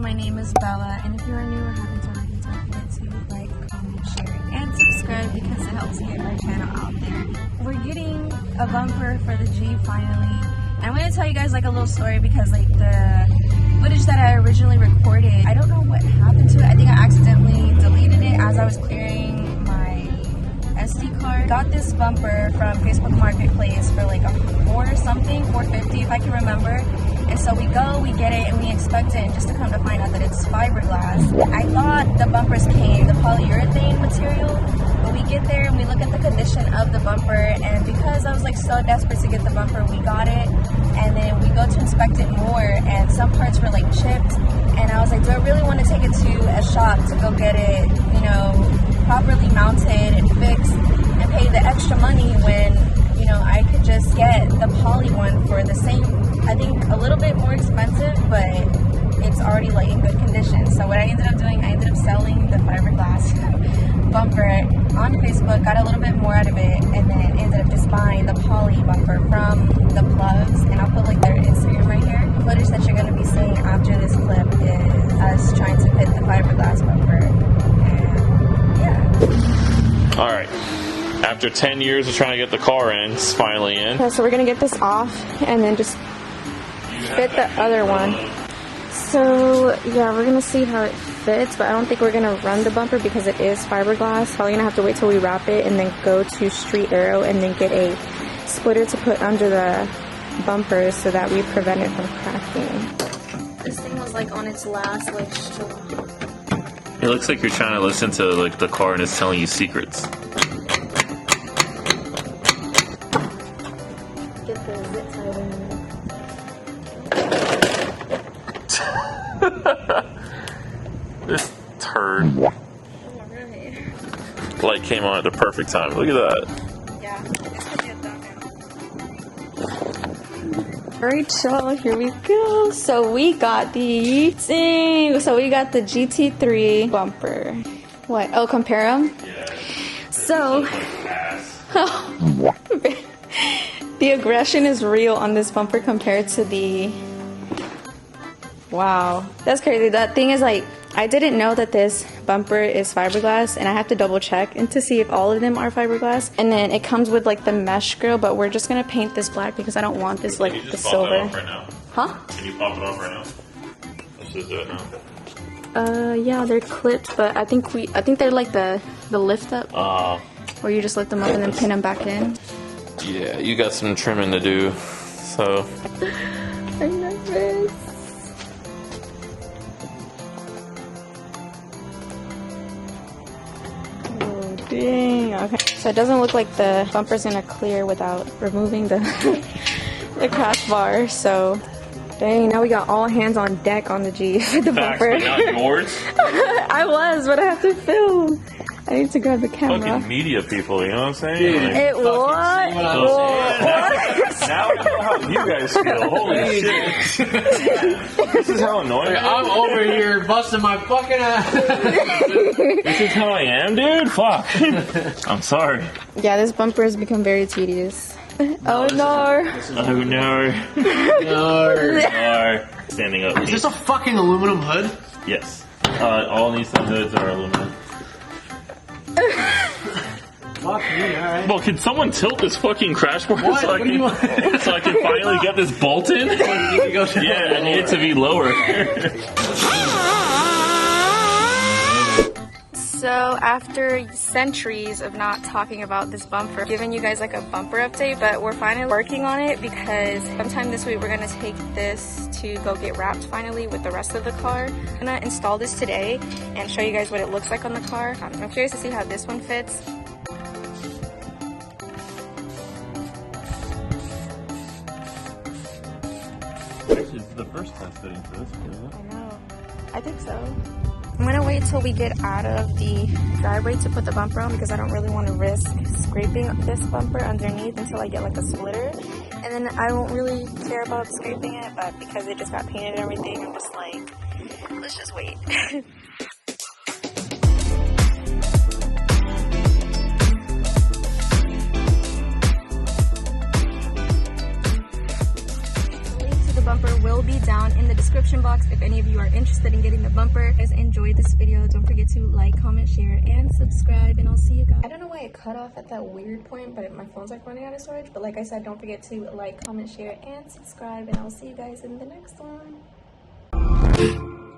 my name is Bella, and if you are new or haven't already, don't forget to like, comment, share, and subscribe because it helps get our channel out there. We're getting a bumper for the G finally. And I'm going to tell you guys like a little story because like the footage that I originally recorded, I don't know what happened to it. I think I accidentally deleted it as I was clearing my SD card. Got this bumper from Facebook Marketplace for like $4 something, $4.50 if I can remember. And so we go, we get it, and we expect it, and just to come to find out that it's fiberglass. I thought the bumpers came the polyurethane material, but we get there and we look at the condition of the bumper, and because I was like so desperate to get the bumper, we got it, and then we go to inspect it more, and some parts were like chipped, and I was like, do I really want to take it to a shop to go get it, you know, properly mounted and fixed, and pay the extra money when, you know, I could just get the poly one for the same, I think a little bit more expensive, but it's already like in good condition. So what I ended up doing, I ended up selling the fiberglass bumper on Facebook, got a little bit more out of it, and then ended up just buying the poly bumper from the plugs, and I'll put like their Instagram right here. The footage that you're going to be seeing after this clip is us trying to fit the fiberglass bumper, and yeah. Alright. After 10 years of trying to get the car in, it's finally in. Okay, so we're going to get this off and then just fit the other one. So yeah, we're going to see how it fits, but I don't think we're going to run the bumper because it is fiberglass. Probably going to have to wait till we wrap it and then go to Street Aero and then get a splitter to put under the bumpers so that we prevent it from cracking. This thing was like on its last like straw. It looks like you're trying to listen to like the car and it's telling you secrets. Get the zip tie in there. This turd. Alright. Light came on at the perfect time. Look at that. Yeah, it's gonna get done now. Alright, y'all, here we go. So we got the GT3 bumper. What? Oh, compare them? Yeah. So, the aggression is real on this bumper compared to the... Wow, that's crazy. That thing is like, I didn't know that this bumper is fiberglass, and I have to double check and to see if all of them are fiberglass. And then it comes with like the mesh grill, but we're just gonna paint this black because I don't want this like the silver. Can you pop it off right now? Huh? Can you pop it off right now? Let's just do it now. Yeah, they're clipped, but I think they're like the lift up. Where you just lift them up and then pin them back in. Yeah, you got some trimming to do, so. I'm nervous. Oh, dang. Okay. So it doesn't look like the bumper's gonna clear without removing the the crash bar. So, dang. Now we got all hands on deck on the G for the bumper. But not yours. I was, but I have to film. I need to grab the camera. Fucking media people, you know what I'm saying? Like, It what? now I know how you guys feel. Holy shit. This is how annoying I am. I'm over here busting my fucking ass. This is how I am, dude? Fuck. I'm sorry. Yeah, this bumper has become very tedious. Oh no. Oh no. No. Standing up. Is this a fucking aluminum hood? Yes. All Nissan hoods are aluminum. Fuck me, alright. Well, can someone tilt this fucking crash bar What? so I What do you want? can, so I can finally get this bolt in? Yeah, I need it to be lower. So after centuries of not talking about this bumper, giving you guys like a bumper update, but we're finally working on it because sometime this week we're gonna take this to go get wrapped finally with the rest of the car. I'm gonna install this today and show you guys what it looks like on the car. I'm curious to see how this one fits. This is the first test fitting for this one, isn't it? I know. I think so. I'm gonna wait till we get out of the driveway to put the bumper on because I don't really want to risk scraping this bumper underneath until I get like a splitter. And then I won't really care about scraping it, but because it just got painted and everything, I'm just like, let's just wait. bumper will be down in the description box if any of you are interested in getting the bumper. Guys, enjoyed this video. Don't forget to like, comment, share, and subscribe, and I'll see you guys. I don't know why it cut off at that weird point, but my phone's like running out of storage. But like I said, don't forget to like, comment, share, and subscribe, and I'll see you guys in the next one.